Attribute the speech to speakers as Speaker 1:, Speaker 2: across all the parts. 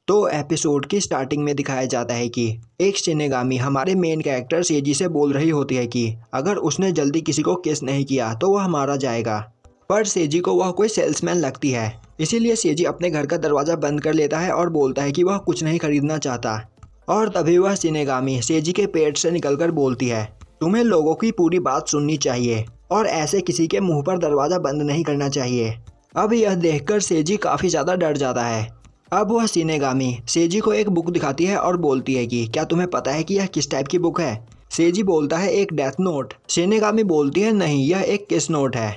Speaker 1: तो एपिसोड की स्टार्टिंग में दिखाया जाता है कि एक शिनेगामी हमारे मेन कैरेक्टर सेजी से बोल रही होती है कि अगर उसने जल्दी किसी को किस नहीं किया तो वह मारा जाएगा। पर सेजी को वह कोई सेल्समैन लगती है, इसीलिए सेजी अपने घर का दरवाज़ा बंद कर लेता है और बोलता है कि वह कुछ नहीं खरीदना चाहता। और तभी वह शिनेगामी सेजी के पेट से निकलकर बोलती है, तुम्हें लोगों की पूरी बात सुननी चाहिए और ऐसे किसी के मुंह पर दरवाज़ा बंद नहीं करना चाहिए। अब यह देखकर सेजी काफ़ी ज़्यादा डर जाता है। अब वह शिनेगामी सेजी को एक बुक दिखाती है और बोलती है कि क्या तुम्हें पता है कि यह किस टाइप की बुक है। सेजी बोलता है एक डेथ नोट। शिनेगामी बोलती है नहीं, यह एक किस नोट है।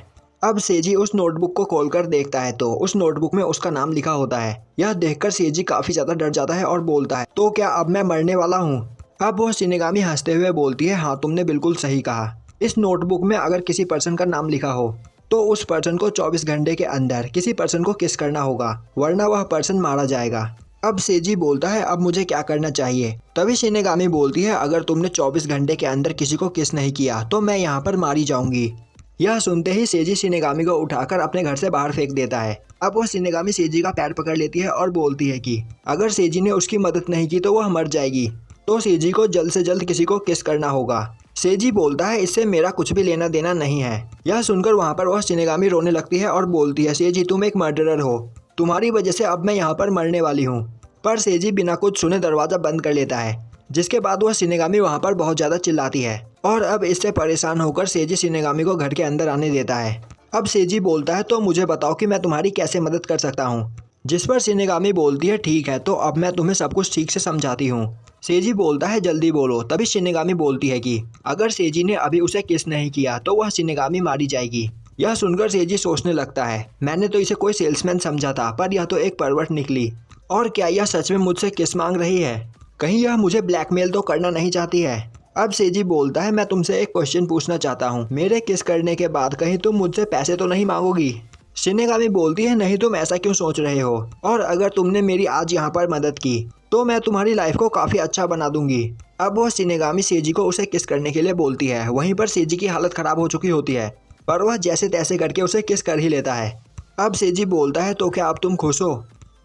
Speaker 1: अब सेजी उस नोटबुक को खोलकर देखता है तो उस नोटबुक में उसका नाम लिखा होता है। यह देखकर सेजी काफ़ी ज़्यादा डर जाता है और बोलता है, तो क्या अब मैं मरने वाला हूँ। अब वह शिनेगामी हंसते हुए बोलती है, हाँ तुमने बिल्कुल सही कहा। इस नोटबुक में अगर किसी पर्सन का नाम लिखा हो तो उस पर्सन को 24 घंटे के अंदर किसी पर्सन को किस करना होगा, वरना वह पर्सन मारा जाएगा। अब सेजी बोलता है अब मुझे क्या करना चाहिए। तभी शिनेगामी बोलती है अगर तुमने 24 घंटे के अंदर किसी को किस नहीं किया तो मैं यहाँ पर मारी जाऊंगी। यह सुनते ही सेजी शिनेगामी को उठाकर अपने घर से बाहर फेंक देता है। अब वह शिनेगामी सेजी का पैर पकड़ लेती है और बोलती है कि अगर सेजी ने उसकी मदद नहीं की तो वह मर जाएगी, तो सेजी को जल्द से जल्द किसी को किस करना होगा। सेजी बोलता है इससे मेरा कुछ भी लेना देना नहीं है। यह सुनकर वहाँ पर वह शिनेगामी रोने लगती है और बोलती है, सेजी तुम एक मर्डरर हो, तुम्हारी वजह से अब मैं यहाँ पर मरने वाली हूँ। पर सेजी बिना कुछ सुने दरवाज़ा बंद कर लेता है, जिसके बाद वह शिनेगामी वहाँ पर बहुत ज़्यादा चिल्लाती है। और अब इससे परेशान होकर सेजी शिनेगामी को घर के अंदर आने देता है। अब सेजी बोलता है तो मुझे बताओ कि मैं तुम्हारी कैसे मदद कर सकता हूँ। जिस पर शिनेगामी बोलती है ठीक है, तो अब मैं तुम्हें सब कुछ ठीक से समझाती हूँ। सेजी बोलता है जल्दी बोलो। तभी शिनेगामी बोलती है कि अगर सेजी ने अभी उसे किस नहीं किया तो वह शिनेगामी मारी जाएगी। यह सुनकर सेजी सोचने लगता है, मैंने तो इसे कोई सेल्समैन समझा था, पर यह तो एक परवर्ट निकली। और क्या यह सच में मुझसे किस मांग रही है? कहीं यह मुझे ब्लैकमेल तो करना नहीं चाहती है। अब सेजी बोलता है मैं तुमसे एक क्वेश्चन पूछना चाहता हूँ, मेरे किस करने के बाद कहीं तुम मुझसे पैसे तो नहीं मांगोगी? शिनेगामी बोलती है नहीं, तुम ऐसा क्यों सोच रहे हो, और अगर तुमने मेरी आज यहाँ पर मदद की तो मैं तुम्हारी लाइफ को काफ़ी अच्छा बना दूंगी। अब वह शिनेगामी सेजी को उसे किस करने के लिए बोलती है। वहीं पर सेजी की हालत ख़राब हो चुकी होती है, पर वह जैसे तैसे करके उसे किस कर ही लेता है। अब सेजी बोलता है तो क्या अब तुम खुश हो?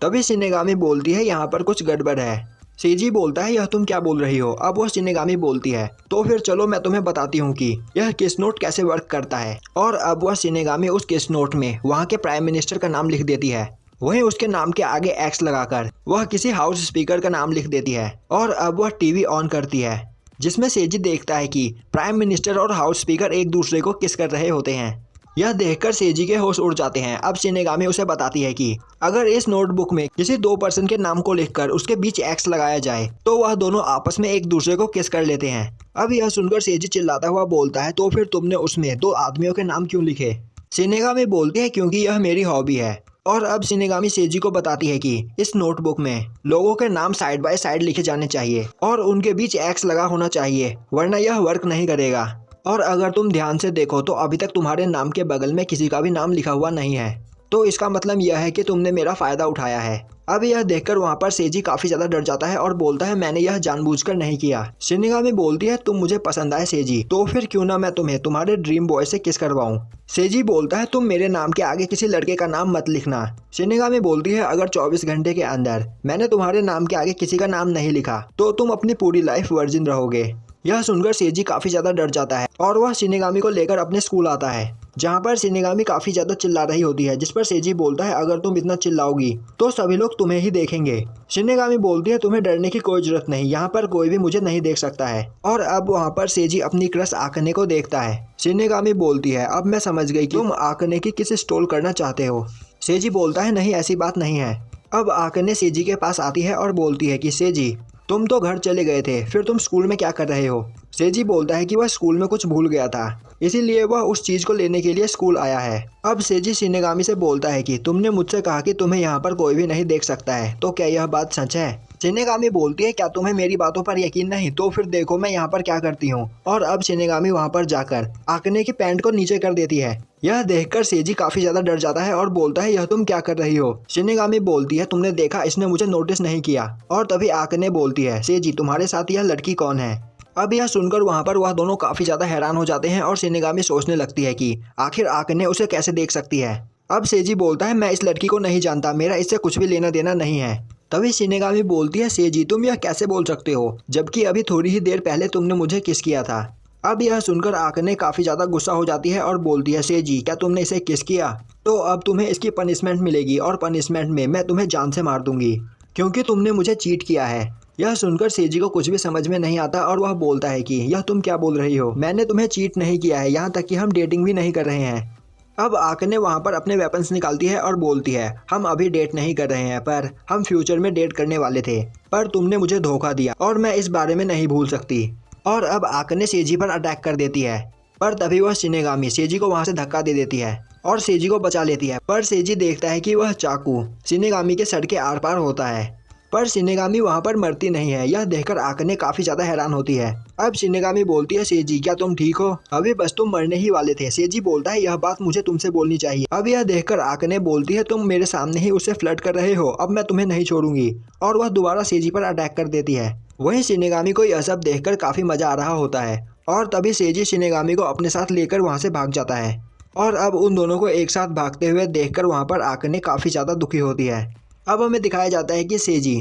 Speaker 1: तभी शिनेगामी बोलती है यहाँ पर कुछ गड़बड़ है। सेजी बोलता है यह तुम क्या बोल रही हो? अब वह शिनेगामी बोलती है तो फिर चलो मैं तुम्हें बताती हूँ कि यह किस नोट कैसे वर्क करता है। और अब वह शिनेगामी उस किस नोट में वहाँ के प्राइम मिनिस्टर का नाम लिख देती है। वहीं उसके नाम के आगे एक्स लगाकर वह किसी हाउस स्पीकर का नाम लिख देती है। और अब वह टीवी ऑन करती है, जिसमें सेजी देखता है कि प्राइम मिनिस्टर और हाउस स्पीकर एक दूसरे को किस कर रहे होते हैं। यह देखकर सेजी के होश उड़ जाते हैं। अब शिनेगामी उसे बताती है कि अगर इस नोटबुक में किसी दो पर्सन के नाम को लिखकर उसके बीच एक्स लगाया जाए तो वह दोनों आपस में एक दूसरे को किस कर लेते हैं। अब यह सुनकर सेजी चिल्लाता हुआ बोलता है तो फिर तुमने उसमें दो आदमियों के नाम क्यों लिखे? शिनेगामी बोलती है क्योंकि यह मेरी हॉबी है। और अब शिनेगामी सेजी को बताती है कि इस नोटबुक में लोगों के नाम साइड बाय साइड लिखे जाने चाहिए और उनके बीच एक्स लगा होना चाहिए, वरना यह वर्क नहीं करेगा। और अगर तुम ध्यान से देखो तो अभी तक तुम्हारे नाम के बगल में किसी का भी नाम लिखा हुआ नहीं है, तो इसका मतलब यह है कि तुमने मेरा फ़ायदा उठाया है। अब यह देखकर वहाँ पर सेजी काफ़ी ज़्यादा डर जाता है और बोलता है मैंने यह जानबूझकर नहीं किया। शिनेगामी बोलती है तुम मुझे पसंद आए सेजी, तो फिर क्यों ना मैं तुम्हें तुम्हारे ड्रीम बॉय से किस करवाऊँ। सेजी बोलता है तुम मेरे नाम के आगे किसी लड़के का नाम मत लिखना। शिनेगामी बोलती है अगर 24 घंटे के अंदर मैंने तुम्हारे नाम के आगे किसी का नाम नहीं लिखा तो तुम अपनी पूरी लाइफ वर्जिन रहोगे। यह सुनकर सेजी काफ़ी ज़्यादा डर जाता है और वह शिनेगामी को लेकर अपने स्कूल आता है, जहाँ पर शिनेगामी काफ़ी ज़्यादा चिल्ला रही होती है। जिस पर सेजी बोलता है अगर तुम इतना चिल्लाओगी तो सभी लोग तुम्हें ही देखेंगे। शिनेगामी बोलती है तुम्हें डरने की कोई ज़रूरत नहीं, यहाँ पर कोई भी मुझे नहीं देख सकता है। और अब वहाँ पर सेजी अपनी क्रश आकने को देखता है। शिनेगामी बोलती है अब मैं समझ गई कि तुम आकने की किस स्टोल करना चाहते हो। सेजी बोलता है नहीं, ऐसी बात नहीं है। अब आकने सेजी के पास आती है और बोलती है कि सेजी तुम तो घर चले गए थे, फिर तुम स्कूल में क्या कर रहे हो? सेजी बोलता है कि वह स्कूल में कुछ भूल गया था, इसीलिए वह उस चीज़ को लेने के लिए स्कूल आया है। अब सेजी शिनेगामी से बोलता है कि तुमने मुझसे कहा कि तुम्हें यहाँ पर कोई भी नहीं देख सकता है, तो क्या यह बात सच है? शिनेगामी बोलती है क्या तुम्हें मेरी बातों पर यकीन नहीं? तो फिर देखो मैं यहाँ पर क्या करती हूँ। और अब शिनेगामी वहाँ पर जाकर आकने की पैंट को नीचे कर देती है। यह देखकर सेजी काफी ज्यादा डर जाता है और बोलता है यह तुम क्या कर रही हो? शिनेगामी बोलती है तुमने देखा इसने मुझे नोटिस नहीं किया। और तभी आकने बोलती है सेजी तुम्हारे साथ यह लड़की कौन है? अब यह सुनकर वहाँ पर वह दोनों काफी ज्यादा हैरान हो जाते हैं और शिनेगामी सोचने लगती है कि आखिर आकने उसे कैसे देख सकती है। अब सेजी बोलता है मैं इस लड़की को नहीं जानता, मेरा इससे कुछ भी लेना देना नहीं है। तभी शिनेगामी बोलती है, सेजी तुम यह कैसे बोल सकते हो, जबकि अभी थोड़ी ही देर पहले तुमने मुझे किस किया था। अब यह सुनकर आकने काफ़ी ज़्यादा गुस्सा हो जाती है और बोलती है, सेजी क्या तुमने इसे किस किया, तो अब तुम्हें इसकी पनिशमेंट मिलेगी और पनिशमेंट में मैं तुम्हें जान से मार दूंगी क्योंकि तुमने मुझे चीट किया है। यह सुनकर सेजी को कुछ भी समझ में नहीं आता और वह बोलता है कि यह तुम क्या बोल रही हो, मैंने तुम्हें चीट नहीं किया है, यहाँ तक कि हम डेटिंग भी नहीं कर रहे हैं। अब आकने वहाँ पर अपने वेपन्स निकालती है और बोलती है, हम अभी डेट नहीं कर रहे हैं पर हम फ्यूचर में डेट करने वाले थे, पर तुमने मुझे धोखा दिया और मैं इस बारे में नहीं भूल सकती। और अब आकने सेजी पर अटैक कर देती है, पर तभी वह शिनेगामी सेजी को वहाँ से धक्का दे देती है और सेजी को बचा लेती है। पर सेजी देखता है कि वह चाकू शिनेगामी के सर के आर पार होता है, पर शिनेगामी वहाँ पर मरती नहीं है। यह देखकर आकने काफ़ी ज़्यादा हैरान होती है। अब शिनेगामी बोलती है, सेजी क्या तुम ठीक हो, अभी बस तुम मरने ही वाले थे। सेजी बोलता है, यह बात मुझे तुमसे बोलनी चाहिए। अब यह देखकर आकने बोलती है, तुम मेरे सामने ही उससे फ्लर्ट कर रहे हो, अब मैं तुम्हें नहीं छोड़ूंगी। और वह दोबारा सेजी पर अटैक कर देती है। वहीं शिनेगामी को यह सब देखकर काफ़ी मज़ा आ रहा होता है और तभी सेजी शिनेगामी को अपने साथ लेकर वहाँ से भाग जाता है। और अब उन दोनों को एक साथ भागते हुए देखकर वहाँ पर आकने काफ़ी ज़्यादा दुखी होती है। अब हमें दिखाया जाता है कि सेजी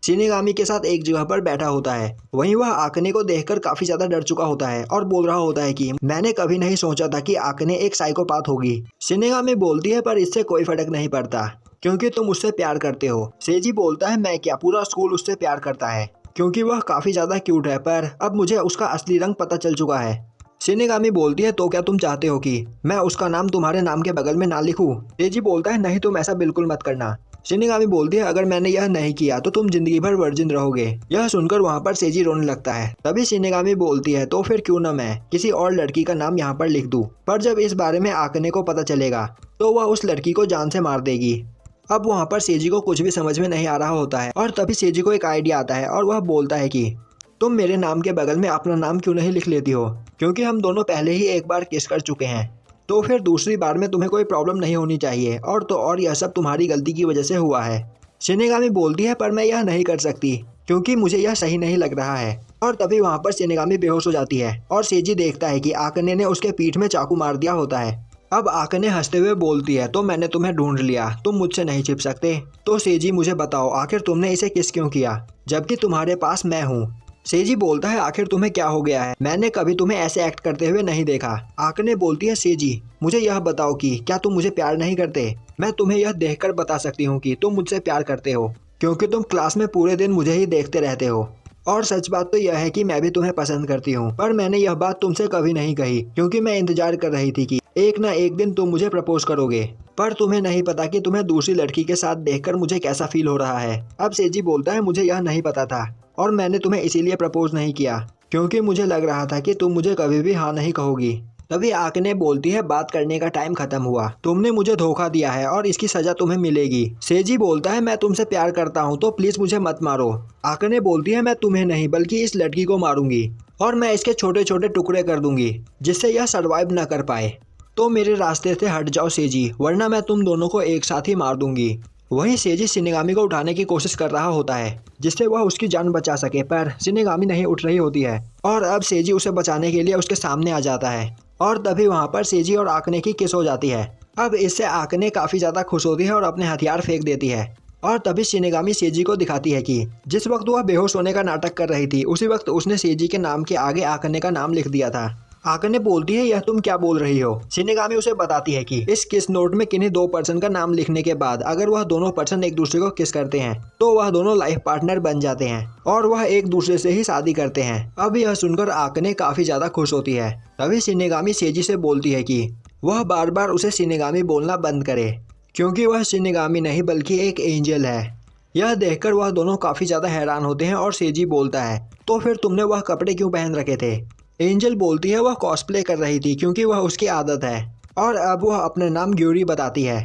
Speaker 1: शिनेगामी के साथ एक जगह पर बैठा होता है। वहीं वह आकने को देखकर काफ़ी ज़्यादा डर चुका होता है और बोल रहा होता है कि मैंने कभी नहीं सोचा था कि आकने एक साइकोपाथ होगी। शिनेगामी बोलती है, पर इससे कोई फर्क नहीं पड़ता क्योंकि तुम उससे प्यार करते हो। सेजी बोलता है, मैं क्या, पूरा स्कूल उससे प्यार करता है क्योंकि वह काफ़ी ज़्यादा क्यूट है, पर अब मुझे उसका असली रंग पता चल चुका है। शिनेगामी बोलती है, तो क्या तुम चाहते हो कि मैं उसका नाम तुम्हारे नाम के बगल में ना लिखूं? सेजी बोलता है, नहीं तुम ऐसा बिल्कुल मत करना। शिनेगामी बोलती है, अगर मैंने यह नहीं किया तो तुम जिंदगी भर वर्जिन रहोगे। यह सुनकर वहाँ पर सेजी रोने लगता है। तभी शिनेगामी बोलती है, तो फिर क्यों ना मैं किसी और लड़की का नाम यहाँ पर लिख दूँ, पर जब इस बारे में आकने को पता चलेगा तो वह उस लड़की को जान से मार देगी। अब वहाँ पर सेजी को कुछ भी समझ में नहीं आ रहा होता है और तभी सेजी को एक आइडिया आता है और वह बोलता है कि तुम मेरे नाम के बगल में अपना नाम क्यों नहीं लिख लेती हो, क्योंकि हम दोनों पहले ही एक बार किस कर चुके हैं, तो फिर दूसरी बार में तुम्हें कोई प्रॉब्लम नहीं होनी चाहिए। और यह सब तुम्हारी गलती की वजह से हुआ है। शिनेगामी बोलती है, पर मैं यह नहीं कर सकती क्योंकि मुझे यह सही नहीं लग रहा है। और तभी वहाँ पर शिनेगामी बेहोश हो जाती है और सेजी देखता है कि आकने ने उसके पीठ में चाकू मार दिया होता है। अब आकने हंसते हुए बोलती है, तो मैंने तुम्हें ढूंढ लिया, तुम मुझसे नहीं छिप सकते। तो सेजी मुझे बताओ, आखिर तुमने इसे किस क्यों किया, जबकि तुम्हारे पास मैं हूँ। सेजी बोलता है, आखिर तुम्हें क्या हो गया है, मैंने कभी तुम्हें ऐसे एक्ट करते हुए नहीं देखा। आकने बोलती है, सेजी मुझे यह बताओ कि क्या तुम मुझे प्यार नहीं करते। मैं तुम्हें यह देखकर बता सकती हूँ कि तुम मुझसे प्यार करते हो, क्योंकि तुम क्लास में पूरे दिन मुझे ही देखते रहते हो। और सच बात तो यह है कि मैं भी तुम्हें पसंद करती हूँ, पर मैंने यह बात तुमसे कभी नहीं कही क्योंकि मैं इंतजार कर रही थी कि एक ना एक दिन तुम मुझे प्रपोज करोगे। पर तुम्हें नहीं पता कि तुम्हें दूसरी लड़की के साथ देखकर मुझे कैसा फील हो रहा है। अब सेजी बोलता है, मुझे यह नहीं पता था और मैंने तुम्हें इसीलिए प्रपोज नहीं किया क्योंकि मुझे लग रहा था कि तुम मुझे कभी भी हाँ नहीं कहोगी। तभी आकने बोलती है, बात करने का टाइम खत्म हुआ, तुमने मुझे धोखा दिया है और इसकी सजा तुम्हें मिलेगी। सेजी बोलता है, मैं तुमसे प्यार करता हूँ तो प्लीज मुझे मत मारो। आकने बोलती है, मैं तुम्हें नहीं बल्कि इस लड़की को मारूंगी और मैं इसके छोटे छोटे टुकड़े कर दूंगी जिससे यह सर्वाइव न कर पाए। तो मेरे रास्ते से हट जाओ सेजी, वरना मैं तुम दोनों को एक साथ ही मार दूंगी। वहीं सेजी शिनेगामी को उठाने की कोशिश कर रहा होता है जिससे वह उसकी जान बचा सके, पर शिनेगामी नहीं उठ रही होती है और अब सेजी उसे बचाने के लिए उसके सामने आ जाता है और तभी वहां पर सेजी और आकने की किस हो जाती है। अब इससे आकने काफी ज्यादा खुश होती है और अपने हथियार फेंक देती है और तभी शिनेगामी सेजी को दिखाती है कि जिस वक्त वह बेहोश होने का नाटक कर रही थी उसी वक्त उसने सेजी के नाम के आगे आकने का नाम लिख दिया था। आकने बोलती है, यह तुम क्या बोल रही हो। शिनेगामी उसे बताती है कि इस किस नोट में किन्हीं दो पर्सन का नाम लिखने के बाद अगर वह दोनों पर्सन एक दूसरे को किस करते हैं तो वह दोनों लाइफ पार्टनर बन जाते हैं और वह एक दूसरे से ही शादी करते हैं। अब यह सुनकर आकने काफी ज्यादा खुश होती है। तभी शिनेगामी सेजी से बोलती है कि वह बार बार उसे शिनेगामी बोलना बंद करे क्योंकि वह शिनेगामी नहीं बल्कि एक एंजल है। यह देखकर वह दोनों काफी ज्यादा हैरान होते हैं और सेजी बोलता है, तो फिर तुमने वह कपड़े क्यों पहन रखे थे। एंजल बोलती है, वह कॉस्प्ले कर रही थी क्योंकि वह उसकी आदत है और अब वह अपने नाम ग्यूरी बताती है।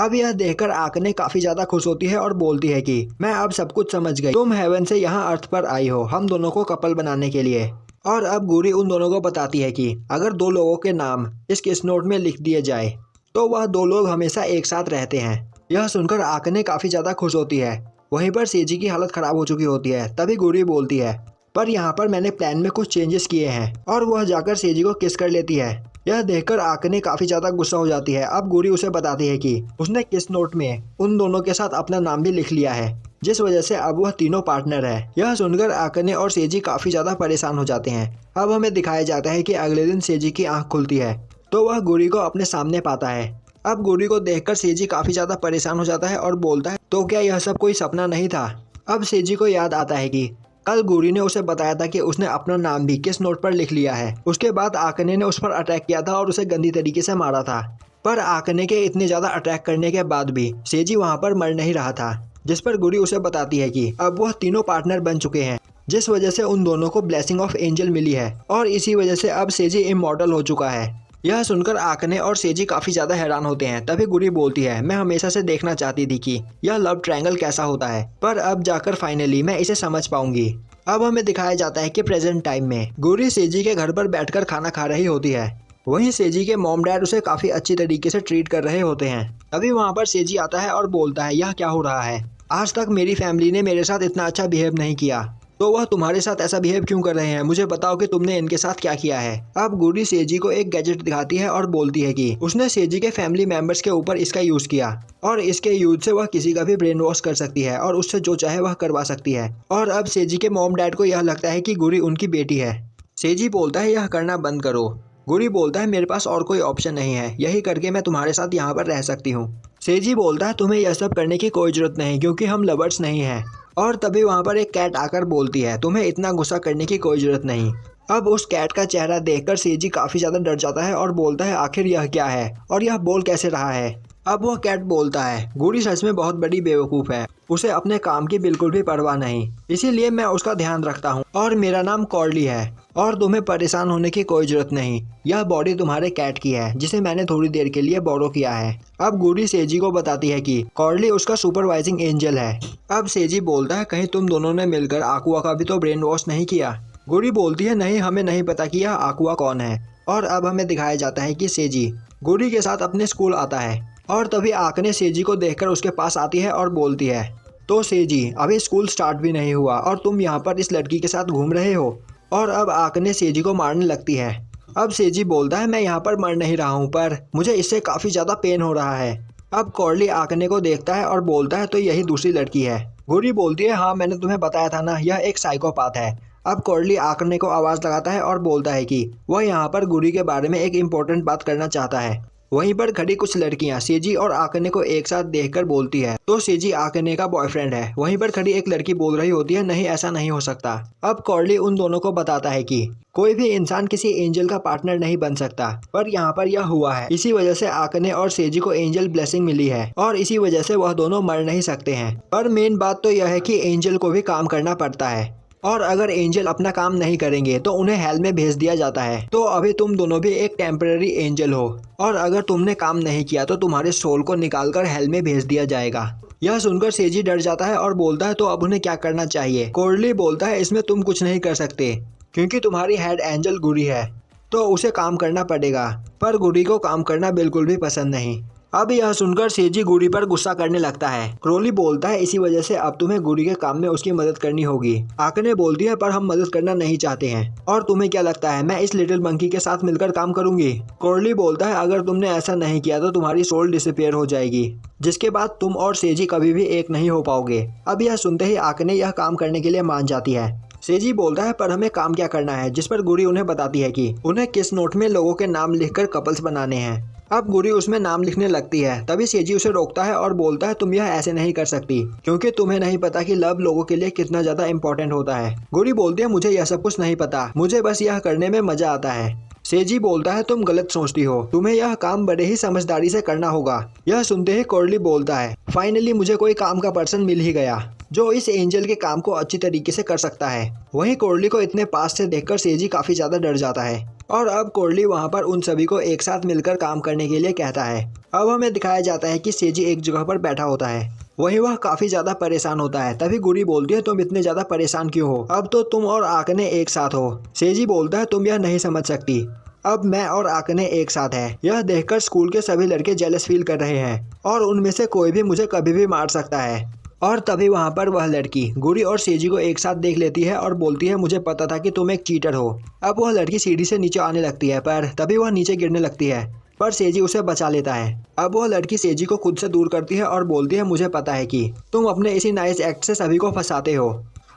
Speaker 1: अब यह देखकर आकने काफी ज्यादा खुश होती है और बोलती है कि मैं अब सब कुछ समझ गई, तुम हेवन से यहाँ अर्थ पर आई हो हम दोनों को कपल बनाने के लिए। और अब गूरी उन दोनों को बताती है कि अगर दो लोगों के नाम इस किस नोट में लिख दिए जाए तो वह दो लोग हमेशा एक साथ रहते हैं। यह सुनकर आकने काफी ज्यादा खुश होती है। वहीं पर सेजी की हालत खराब हो चुकी होती है। तभी गूरी बोलती है, पर यहाँ पर मैंने प्लान में कुछ चेंजेस किए हैं और वह जाकर सेजी को किस कर लेती है। यह देखकर आकने काफी ज्यादा गुस्सा हो जाती है। अब गुरी उसे बताती है कि उसने किस नोट में उन दोनों के साथ अपना नाम भी लिख लिया है, जिस वजह से अब वह तीनों पार्टनर है। यह सुनकर आकने और सेजी काफी ज्यादा परेशान हो जाते हैं। अब हमें दिखाया जाता है कि अगले दिन सेजी की आंख खुलती है तो वह गुरी को अपने सामने पाता है। अब गुरी को देखकर सेजी काफी ज्यादा परेशान हो जाता है और बोलता है, तो क्या यह सब कोई सपना नहीं था? अब सेजी को याद आता है कि कल गुरी ने उसे बताया था कि उसने अपना नाम भी किस नोट पर लिख लिया है। उसके बाद आकने ने उस पर अटैक किया था और उसे गंदी तरीके से मारा था। पर आकने के इतने ज्यादा अटैक करने के बाद भी सेजी वहां पर मर नहीं रहा था, जिस पर गुरी उसे बताती है कि अब वह तीनों पार्टनर बन चुके हैं, जिस वजह से उन दोनों को ब्लेसिंग ऑफ एंजल मिली है और इसी वजह से अब सेजी इमॉर्टल हो चुका है। यह सुनकर आकने और सेजी काफी ज्यादा हैरान होते हैं। तभी गुरी बोलती है, मैं हमेशा से देखना चाहती थी कि यह लव ट्रायंगल कैसा होता है, पर अब जाकर फाइनली मैं इसे समझ पाऊंगी। अब हमें दिखाया जाता है कि प्रेजेंट टाइम में गुरी सेजी के घर पर बैठकर खाना खा रही होती है। वहीं सेजी के मॉम डैड उसे काफी अच्छी तरीके से ट्रीट कर रहे होते हैं। तभी वहाँ पर सेजी आता है और बोलता है, यह क्या हो रहा है? आज तक मेरी फैमिली ने मेरे साथ इतना अच्छा बिहेव नहीं किया, तो वह तुम्हारे साथ ऐसा बिहेव क्यों कर रहे हैं? मुझे बताओ कि तुमने इनके साथ क्या किया है। अब गुरी सेजी को एक गैजेट दिखाती है और बोलती है कि उसने सेजी के फैमिली मेंबर्स के ऊपर इसका यूज किया और इसके यूज से वह किसी का भी ब्रेन वॉश कर सकती है और उससे जो चाहे वह करवा सकती है। और अब सेजी के मॉम डैड को यह लगता है कि गुरी उनकी बेटी है। सेजी बोलता है, यह करना बंद करो। गुरी बोलता है, मेरे पास और कोई ऑप्शन नहीं है, यही करके मैं तुम्हारे साथ यहाँ पर रह सकती हूँ। सेजी बोलता है, तुम्हें यह सब करने की कोई जरूरत नहीं, क्योंकि हम लवर्स नहीं हैं। और तभी वहाँ पर एक कैट आकर बोलती है, तुम्हें इतना गुस्सा करने की कोई जरूरत नहीं। अब उस कैट का चेहरा देखकर सेजी काफी ज्यादा डर जाता है और बोलता है, आखिर यह क्या है और यह बोल कैसे रहा है? अब वह कैट बोलता है, गुरी सच में बहुत बड़ी बेवकूफ है, उसे अपने काम की बिल्कुल भी परवाह नहीं, इसीलिए मैं उसका ध्यान रखता हूँ और मेरा नाम कॉर्ली है और तुम्हें परेशान होने की कोई जरूरत नहीं। यह बॉडी तुम्हारे कैट की है, जिसे मैंने थोड़ी देर के लिए बोरो किया है। अब गुरी सेजी को बताती है कि कॉर्ली उसका सुपरवाइजिंग एंजल है। अब सेजी बोलता है, कहीं तुम दोनों ने मिलकर आकुआ का भी तो ब्रेन वॉश नहीं किया? गुरी बोलती है, नहीं, हमें नहीं पता कि यह आकुआ कौन है। और अब हमें दिखाया जाता है कि सेजी गुरी के साथ अपने स्कूल आता है और तभी आकने सेजी को देखकर उसके पास आती है और बोलती है, तो सेजी, अभी स्कूल स्टार्ट भी नहीं हुआ और तुम यहाँ पर इस लड़की के साथ घूम रहे हो? और अब आकने सेजी को मारने लगती है। अब सेजी बोलता है, मैं यहाँ पर मर नहीं रहा हूँ, पर मुझे इससे काफी ज्यादा पेन हो रहा है। अब कॉर्ली आकने को देखता है और बोलता है, तो यही दूसरी लड़की है। गुरी बोलती है, हाँ मैंने तुम्हें बताया था ना, यह एक साइकोपाथ है। अब कॉर्ली आकने को आवाज लगाता है और बोलता है कि वह यहाँ पर गुरी के बारे में एक इम्पोर्टेंट बात करना चाहता है। वहीं पर खड़ी कुछ लड़कियां सेजी और आकने को एक साथ देखकर बोलती है, तो सेजी आकने का बॉयफ्रेंड है। वहीं पर खड़ी एक लड़की बोल रही होती है, नहीं ऐसा नहीं हो सकता। अब कॉर्ली उन दोनों को बताता है कि कोई भी इंसान किसी एंजल का पार्टनर नहीं बन सकता, पर यहाँ पर यह हुआ है। इसी वजह से आकने और सेजी को एंजल ब्लेसिंग मिली है और इसी वजह से वह दोनों मर नहीं सकते हैं। पर मेन बात तो यह है कि एंजल को भी काम करना पड़ता है और अगर एंजल अपना काम नहीं करेंगे तो उन्हें हेल में भेज दिया जाता है। तो अभी तुम दोनों भी एक टेम्पररी एंजल हो और अगर तुमने काम नहीं किया तो तुम्हारे सोल को निकालकर हेल में भेज दिया जाएगा। यह सुनकर सेजी डर जाता है और बोलता है, तो अब उन्हें क्या करना चाहिए? कॉर्ली बोलता है, इसमें तुम कुछ नहीं कर सकते, क्योंकि तुम्हारी हेड एंजल गुरी है, तो उसे काम करना पड़ेगा। पर गुरी को काम करना बिल्कुल भी पसंद नहीं। अब यह सुनकर सेजी गुरी पर गुस्सा करने लगता है। क्रोली बोलता है, इसी वजह से अब तुम्हें गुरी के काम में उसकी मदद करनी होगी। आकने बोलती है, पर हम मदद करना नहीं चाहते हैं। और तुम्हें क्या लगता है मैं इस लिटिल मंकी के साथ मिलकर काम करूंगी? क्रोली बोलता है, अगर तुमने ऐसा नहीं किया तो तुम्हारी सोल डिसअपीयर हो जाएगी, जिसके बाद तुम और सेजी कभी भी एक नहीं हो पाओगे। अब यह सुनते ही आकने यह काम करने के लिए मान जाती है। सेजी बोलता है, पर हमें काम क्या करना है? जिस पर गुरी उन्हें बताती है कि उन्हें किस नोट में लोगों के नाम लिखकर कपल्स बनाने हैं। अब गुरी उसमें नाम लिखने लगती है। तभी सेजी उसे रोकता है और बोलता है, तुम यह ऐसे नहीं कर सकती, क्योंकि तुम्हें नहीं पता कि लव लोगों के लिए कितना ज्यादा इम्पोर्टेंट होता है। गुरी बोलती है, मुझे यह सब कुछ नहीं पता, मुझे बस यह करने में मजा आता है। सेजी बोलता है, तुम गलत सोचती हो, तुम्हें यह काम बड़े ही समझदारी से करना होगा। यह सुनते ही कॉर्ली बोलता है, फाइनली मुझे कोई काम का पर्सन मिल ही गया जो इस एंजल के काम को अच्छी तरीके से कर सकता है। वहीं कॉर्ली को इतने पास से देखकर सेजी काफी ज्यादा डर जाता है और अब कॉर्ली वहां पर उन सभी को एक साथ मिलकर काम करने के लिए कहता है। अब हमें दिखाया जाता है कि सेजी एक जगह पर बैठा होता है, वहीं वह काफी ज्यादा परेशान होता है। तभी गुरी बोलती है, तुम इतने ज्यादा परेशान क्यों हो? अब तो तुम और आकने एक साथ हो। सेजी बोलता है, तुम यह नहीं समझ सकती, अब मैं और आकने एक साथ है। यह देखकर स्कूल के सभी लड़के जेलस फील कर रहे हैं और उनमें से कोई भी मुझे कभी भी मार सकता है। और तभी वहाँ पर वह लड़की गुरी और सेजी को एक साथ देख लेती है और बोलती है मुझे पता था कि तुम एक चीटर हो। अब वह लड़की सीढ़ी से नीचे आने लगती है पर तभी वह नीचे गिरने लगती है, पर सेजी उसे बचा लेता है। अब वह लड़की सेजी को खुद से दूर करती है और बोलती है मुझे पता है कि तुम अपने इसी नाइस एक्ट से सभी को फंसाते हो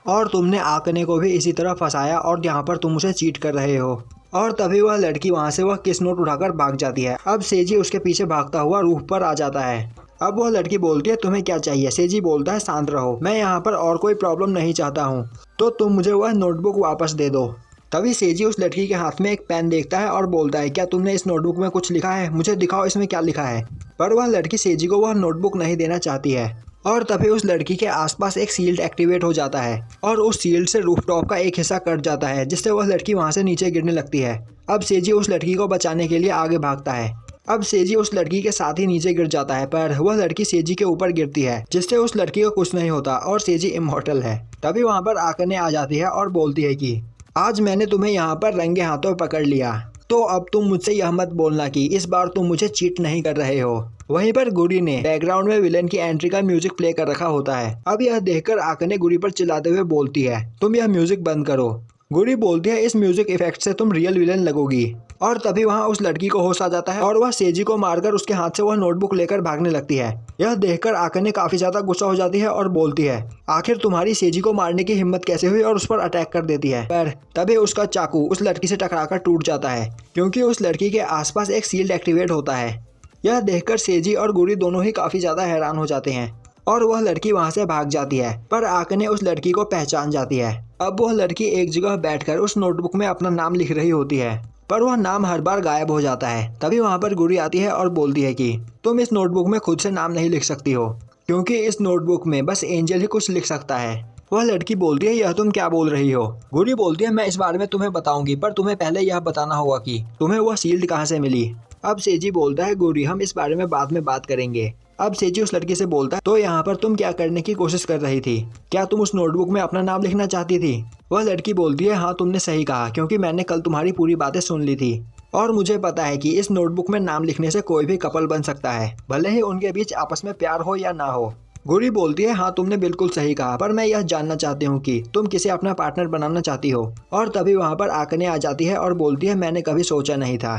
Speaker 1: और तुमने आकने को भी इसी तरह फंसाया और यहाँ पर तुम उसे चीट कर रहे हो। और तभी वह लड़की वहाँ से वह किस नोट उठाकर भाग जाती है। अब सेजी उसके पीछे भागता हुआ रूफ पर आ जाता है। अब वह लड़की बोलती है तुम्हें क्या चाहिए। सेजी बोलता है शांत रहो, मैं यहाँ पर और कोई प्रॉब्लम नहीं चाहता हूँ, तो तुम मुझे वह नोटबुक वापस दे दो। तभी सेजी उस लड़की के हाथ में एक पेन देखता है और बोलता है क्या तुमने इस नोटबुक में कुछ लिखा है, मुझे दिखाओ इसमें क्या लिखा है। पर वह लड़की सेजी को वह नोटबुक नहीं देना चाहती है। और तभी उस लड़की के आसपास एक शील्ड एक्टिवेट हो जाता है और उस शील्ड से रूफटॉप का एक हिस्सा कट जाता है, जिससे वह लड़की वहां से नीचे गिरने लगती है। अब सेजी उस लड़की को बचाने के लिए आगे भागता है। अब सेजी उस लड़की के साथ ही नीचे गिर जाता है, पर वह लड़की सेजी के ऊपर गिरती है, जिससे उस लड़की को कुछ नहीं होता और सेजी इमॉर्टल है। तभी वहाँ पर आकने आ जाती है और बोलती है कि आज मैंने तुम्हें यहाँ पर रंगे हाथों पकड़ लिया, तो अब तुम मुझसे यह मत बोलना कि इस बार तुम मुझे चीट नहीं कर रहे हो। वहीं पर गुरी ने बैकग्राउंड में विलेन की एंट्री का म्यूजिक प्ले कर रखा होता है। अब यह देखकर आकने गुरी पर चिल्लाते हुए बोलती है तुम यह म्यूजिक बंद करो। गुरी बोलती है इस म्यूजिक इफेक्ट से तुम रियल विलेन लगोगी। और तभी वहाँ उस लड़की को होश आ जाता है और वह सेजी को मारकर उसके हाथ से वह नोटबुक लेकर भागने लगती है। यह देखकर आकने काफी ज्यादा गुस्सा हो जाती है और बोलती है आखिर तुम्हारी सेजी को मारने की हिम्मत कैसे हुई, और उस पर अटैक कर देती है। पर तभी उसका चाकू उस लड़की से टकराकर टूट जाता है, क्योंकि उस लड़की के आसपास एक शील्ड एक्टिवेट होता है। यह देखकर सेजी और गुरी दोनों ही काफी ज्यादा हैरान हो जाते हैं और वह लड़की वहां से भाग जाती है। पर आकने उस लड़की को पहचान जाती है। अब वह लड़की एक जगह बैठकर उस नोटबुक में अपना नाम लिख रही होती है, पर वह नाम हर बार गायब हो जाता है। तभी वहां पर गुरी आती है और बोलती है कि तुम इस नोटबुक में खुद से नाम नहीं लिख सकती हो, क्योंकि इस नोटबुक में बस एंजल ही कुछ लिख सकता है। वह लड़की बोलती है यह तुम क्या बोल रही हो। गुरी बोलती है मैं इस बारे में तुम्हें बताऊंगी, पर तुम्हें पहले यह बताना होगा कि तुम्हें वह शील्ड कहाँ से मिली। अब सेजी बोलता है गुरी हम इस बारे में बाद में बात करेंगे। अब सेजी उस लड़की से बोलता है तो यहाँ पर तुम क्या करने की कोशिश कर रही थी, क्या तुम उस नोटबुक में अपना नाम लिखना चाहती थी। वह लड़की बोलती है हाँ तुमने सही कहा, क्योंकि मैंने कल तुम्हारी पूरी बातें सुन ली थी और मुझे पता है कि इस नोटबुक में नाम लिखने से कोई भी कपल बन सकता है, भले ही उनके बीच आपस में प्यार हो या ना हो। गुरी बोलती है हाँ तुमने बिल्कुल सही कहा, पर मैं यह जानना चाहती हूँ कि तुम किसे अपना पार्टनर बनाना चाहती हो। और तभी वहाँ पर आकने आ जाती है और बोलती है मैंने कभी सोचा नहीं था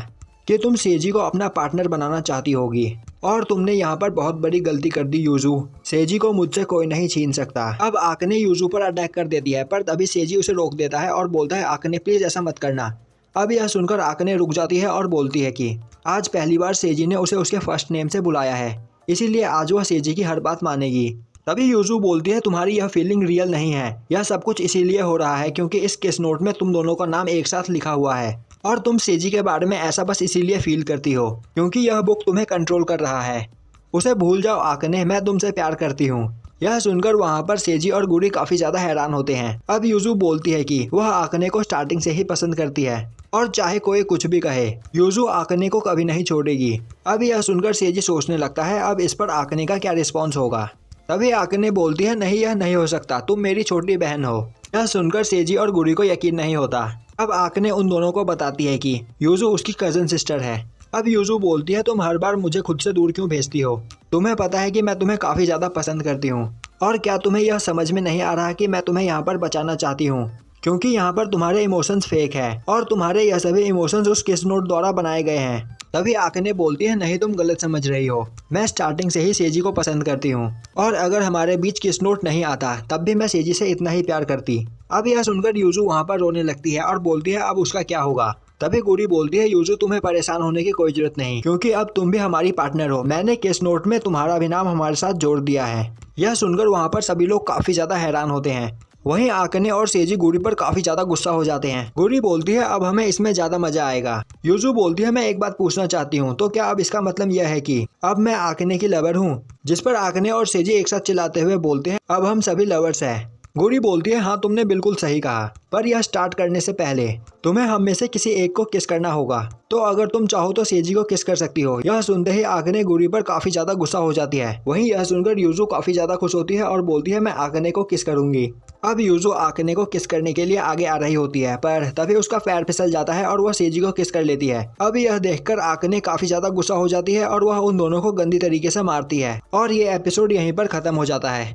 Speaker 1: कि तुम सेजी को अपना पार्टनर बनाना चाहती होगी, और तुमने यहाँ पर बहुत बड़ी गलती कर दी यूजू। सेजी को मुझसे कोई नहीं छीन सकता। अब आकने यूजू पर अटैक कर देती है, पर तभी सेजी उसे रोक देता है और बोलता है आकने प्लीज ऐसा मत करना। अब यह सुनकर आकने रुक जाती है और बोलती है कि आज पहली बार सेजी ने उसे उसके फर्स्ट नेम से बुलाया है, इसीलिए आज वह सेजी की हर बात मानेगी। तभी यूजू बोलती है तुम्हारी यह फीलिंग रियल नहीं है, यह सब कुछ इसीलिए हो रहा है क्योंकि इस केस नोट में तुम दोनों का नाम एक साथ लिखा हुआ है, और तुम सेजी के बारे में ऐसा बस इसीलिए फील करती हो क्योंकि यह बुक तुम्हें कंट्रोल कर रहा है। उसे भूल जाओ आकने, मैं तुमसे प्यार करती हूँ। यह सुनकर वहाँ पर सेजी और गुरी काफी ज्यादा हैरान होते हैं। अब यूजू बोलती है कि वह आकने को स्टार्टिंग से ही पसंद करती है और चाहे कोई कुछ भी कहे यूजू आकने को कभी नहीं छोड़ेगी। अब यह सुनकर सेजी सोचने लगता है अब इस पर आकने का क्या रिस्पॉन्स होगा। तभी आकने बोलती है नहीं यह नहीं हो सकता, तुम मेरी छोटी बहन हो। यह सुनकर सेजी और गुरी को यकीन नहीं होता। अब आकने उन दोनों को बताती है कि यूजू उसकी कजन सिस्टर है। अब यूजू बोलती है तुम हर बार मुझे खुद से दूर क्यों भेजती हो, तुम्हें पता है कि मैं तुम्हें काफी ज्यादा पसंद करती हूँ, और क्या तुम्हें यह समझ में नहीं आ रहा कि मैं तुम्हें यहाँ पर बचाना चाहती हूँ, क्योंकि यहाँ पर तुम्हारे इमोशंस फेक है और तुम्हारे यह सभी इमोशंस उस किस नोट द्वारा बनाए गए हैं। तभी आकने बोलती है नहीं तुम गलत समझ रही हो, मैं स्टार्टिंग से ही सेजी को पसंद करती हूँ, और अगर हमारे बीच किस नोट नहीं आता तब भी मैं सेजी से इतना ही प्यार करती। अब यह सुनकर यूजू वहाँ पर रोने लगती है और बोलती है अब उसका क्या होगा। तभी गुरी बोलती है यूजू तुम्हें परेशान होने की कोई जरूरत नहीं, क्योंकि अब तुम भी हमारी पार्टनर हो, मैंने केस नोट में तुम्हारा भी नाम हमारे साथ जोड़ दिया है। यह सुनकर वहाँ पर सभी लोग काफी ज्यादा हैरान होते हैं। वहीं आकने और सेजी गुरी पर काफी ज्यादा गुस्सा हो जाते हैं। गुरी बोलती है अब हमें इसमें ज्यादा मजा आएगा। यूजू बोलती है मैं एक बात पूछना चाहती हूँ, तो क्या अब इसका मतलब यह है कि अब मैं आकने की लवर हूँ। जिस पर आकने और सेजी एक साथ चिल्लाते हुए बोलते हैं अब हम सभी लवर्स हैं। गुरी बोलती है हाँ तुमने बिल्कुल सही कहा, पर यह स्टार्ट करने से पहले तुम्हें हम में से किसी एक को किस करना होगा, तो अगर तुम चाहो तो सेजी को किस कर सकती हो। यह सुनते ही आकने गुरी पर काफी ज्यादा गुस्सा हो जाती है। वहीं यह सुनकर यूजू काफी ज्यादा खुश होती है और बोलती है मैं आकने को किस करूंगी। अब यूजू आकने को किस करने के लिए आगे आ रही होती है, पर तभी उसका पैर फिसल जाता है और वह सेजी को किस कर लेती है। अब यह देखकर आकने काफी ज्यादा गुस्सा हो जाती है और वह उन दोनों को गंदी तरीके से मारती है, और ये एपिसोड यहीं पर खत्म हो जाता है।